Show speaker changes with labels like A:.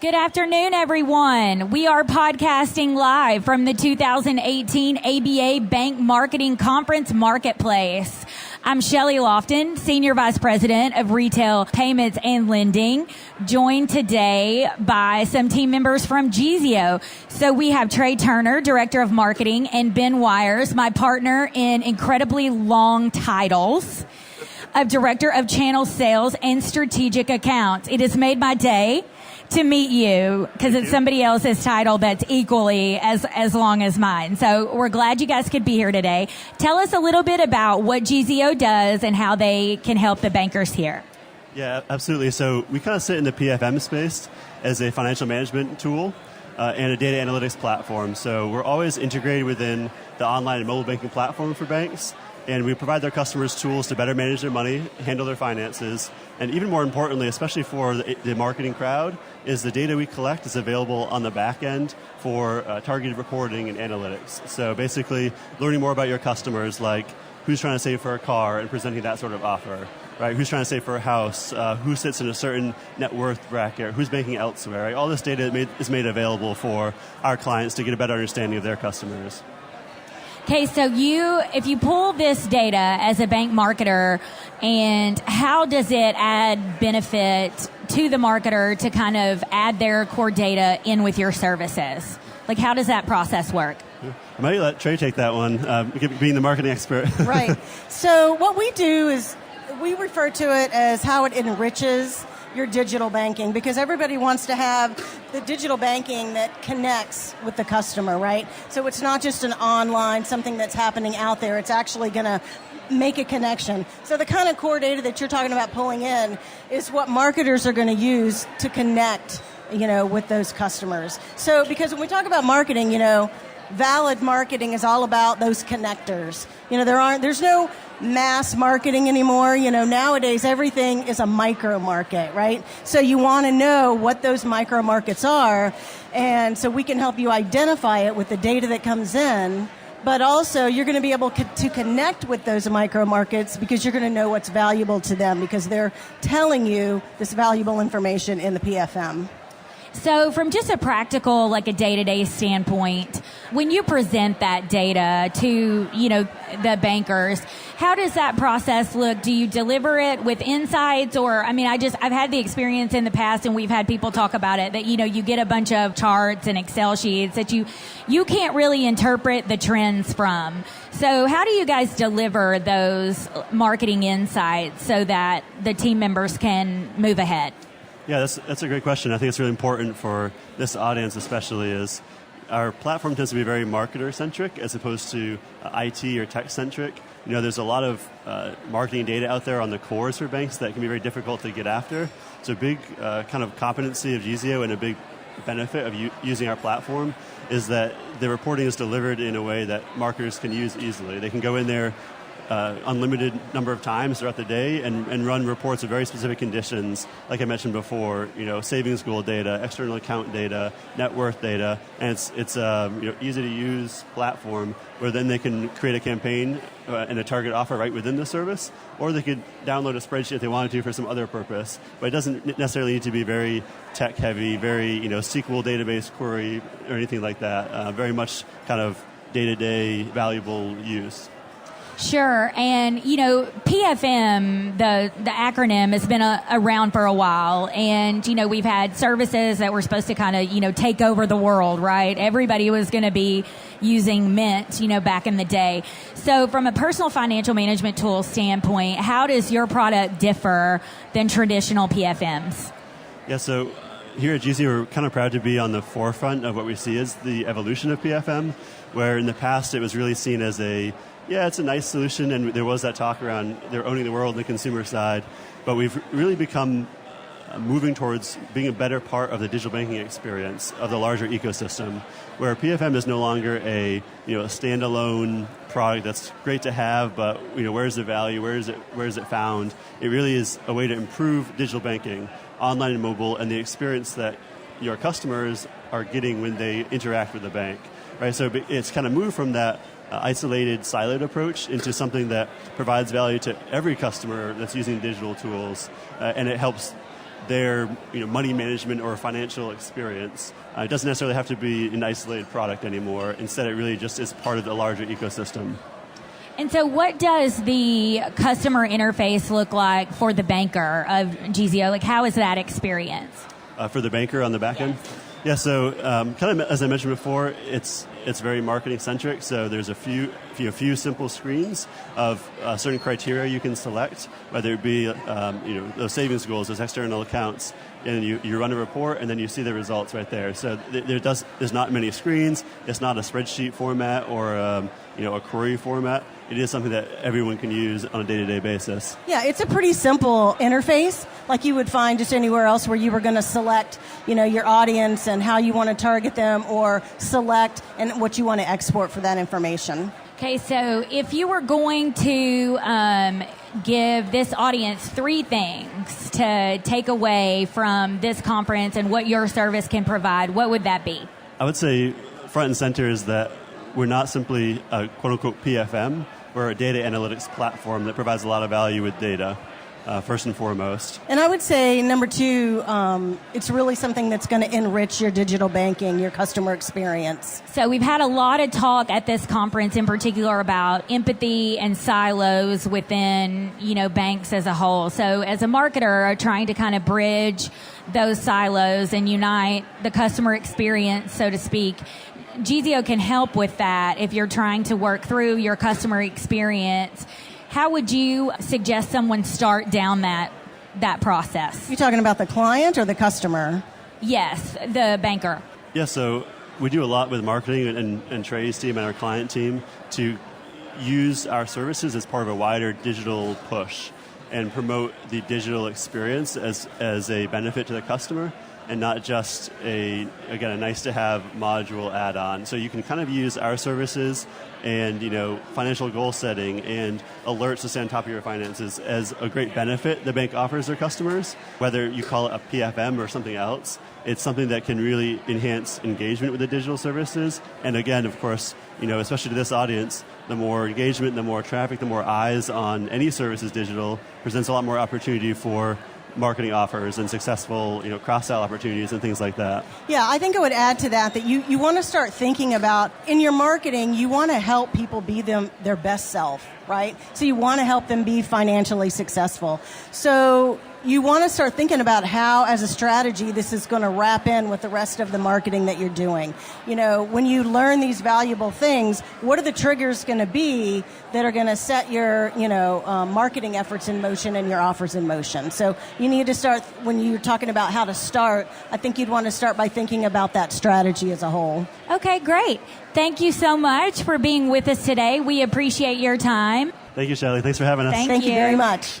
A: Good afternoon, everyone. We are podcasting live from the 2018 ABA Bank Marketing Conference Marketplace. I'm Shelly Lofton, Senior Vice President of Retail Payments and Lending, joined today by some team members from Geezeo. So we have Trae Turner, Director of Marketing, and Ben Weyers, my partner in incredibly long titles, of Director of Channel Sales and Strategic Accounts. It has made my day to meet you because it's somebody else's title that's equally as long as mine. So we're glad you guys could be here today. Tell us a little bit about what Geezeo does and how they can help the bankers here.
B: Yeah, absolutely. So we kind of sit in the PFM space as a financial management tool and a data analytics platform. So we're always integrated within the online and mobile banking platform for banks. And we provide their customers tools to better manage their money, handle their finances, and even more importantly, especially for the marketing crowd, is the data we collect is available on the back end for targeted reporting and analytics. So basically, learning more about your customers, like who's trying to save for a car and presenting that sort of offer, right? Who's trying to save for a house, who sits in a certain net worth bracket, who's banking elsewhere, right? All this data is made available for our clients to get a better understanding of their customers.
A: Okay, so if you pull this data as a bank marketer, and how does it add benefit to the marketer to kind of add their core data in with your services? Like, how does that process work?
B: I might let Trae take that one, being the marketing expert.
C: Right. So what we do is we refer to it as how it enriches your digital banking, because everybody wants to have the digital banking that connects with the customer, right? So it's not just an online, something that's happening out there. It's actually going to make a connection. So the kind of core data that you're talking about pulling in is what marketers are going to use to connect, with those customers. So because when we talk about marketing, valid marketing is all about those connectors. There's no mass marketing anymore. Nowadays everything is a micro market, right? So you want to know what those micro markets are, and so we can help you identify it with the data that comes in, but also you're going to be able to connect with those micro markets because you're going to know what's valuable to them because they're telling you this valuable information in the PFM.
A: So from just a practical, like a day-to-day standpoint, when you present that data to, the bankers, how does that process look? Do you deliver it with insights? Or, I've had the experience in the past, and we've had people talk about it, that, you get a bunch of charts and Excel sheets that you can't really interpret the trends from. So how do you guys deliver those marketing insights so that the team members can move ahead?
B: Yeah, that's a great question. I think it's really important for this audience especially is our platform tends to be very marketer-centric as opposed to IT or tech-centric. There's a lot of marketing data out there on the cores for banks that can be very difficult to get after. So a big kind of competency of Geezeo and a big benefit of using our platform is that the reporting is delivered in a way that marketers can use easily. They can go in there unlimited number of times throughout the day and run reports of very specific conditions, like I mentioned before, savings goal data, external account data, net worth data, and it's easy to use platform where then they can create a campaign and a target offer right within the service, or they could download a spreadsheet if they wanted to for some other purpose, but it doesn't necessarily need to be very tech heavy, very SQL database query or anything like that. Very much kind of day-to-day valuable use.
A: Sure. And, PFM, the acronym, has been around for a while. And, we've had services that were supposed to kind of, take over the world, right? Everybody was going to be using Mint, back in the day. So from a personal financial management tool standpoint, how does your product differ than traditional PFMs?
B: Yeah, so here at Geezeo, we're kind of proud to be on the forefront of what we see as the evolution of PFM, where in the past it was really seen as it's a nice solution, and there was that talk around they're owning the world on the consumer side, but we've really become moving towards being a better part of the digital banking experience of the larger ecosystem, where PFM is no longer a standalone product that's great to have, but where's the value, where is it found? It really is a way to improve digital banking, online and mobile, and the experience that your customers are getting when they interact with the bank, right? So it's kind of moved from that isolated, siloed approach into something that provides value to every customer that's using digital tools, and it helps their money management or financial experience. It doesn't necessarily have to be an isolated product anymore. Instead, it really just is part of the larger ecosystem.
A: And so what does the customer interface look like for the banker of Geezeo? Like, how is that experience?
B: For the banker on the back end? Yeah, so kind of as I mentioned before, it's very marketing centric. So there's a few simple screens of certain criteria you can select, whether it be those savings goals, those external accounts, and you run a report and then you see the results right there. So there's not many screens. It's not a spreadsheet format or a query format. It is something that everyone can use on a day-to-day basis. Yeah,
C: it's a pretty simple interface, like you would find just anywhere else where you were going to select, your audience and how you want to target them, or select and what you want to export for that information.
A: Okay, so if you were going to give this audience 3 things to take away from this conference and what your service can provide, what would that be?
B: I would say front and center is that we're not simply a quote-unquote PFM. We're a data analytics platform that provides a lot of value with data, first and foremost.
C: And I would say, number 2, it's really something that's going to enrich your digital banking, your customer experience.
A: So we've had a lot of talk at this conference in particular about empathy and silos within, banks as a whole. So as a marketer, trying to kind of bridge those silos and unite the customer experience, so to speak, Geezeo can help with that if you're trying to work through your customer experience. How would you suggest someone start down that process?
C: You're talking about the client or the customer?
A: Yes, the banker.
B: Yeah, so we do a lot with marketing and Trae's team and our client team to use our services as part of a wider digital push and promote the digital experience as a benefit to the customer, and not just a nice-to-have module add-on. So you can kind of use our services and financial goal setting and alerts to stay on top of your finances as a great benefit the bank offers their customers. Whether you call it a PFM or something else, it's something that can really enhance engagement with the digital services. And again, of course, especially to this audience, the more engagement, the more traffic, the more eyes on any services digital presents a lot more opportunity for marketing offers and successful cross-sell opportunities and things like that.
C: Yeah, I think I would add to that you want to start thinking about, in your marketing, you want to help people be their best self, right? So you want to help them be financially successful. So you want to start thinking about how, as a strategy, this is going to wrap in with the rest of the marketing that you're doing. When you learn these valuable things, what are the triggers going to be that are going to set your, marketing efforts in motion and your offers in motion? So you need to start, when you're talking about how to start, I think you'd want to start by thinking about that strategy as a whole.
A: Okay, great. Thank you so much for being with us today. We appreciate your time.
B: Thank you, Shelley. Thanks for having us.
C: Thank you very much.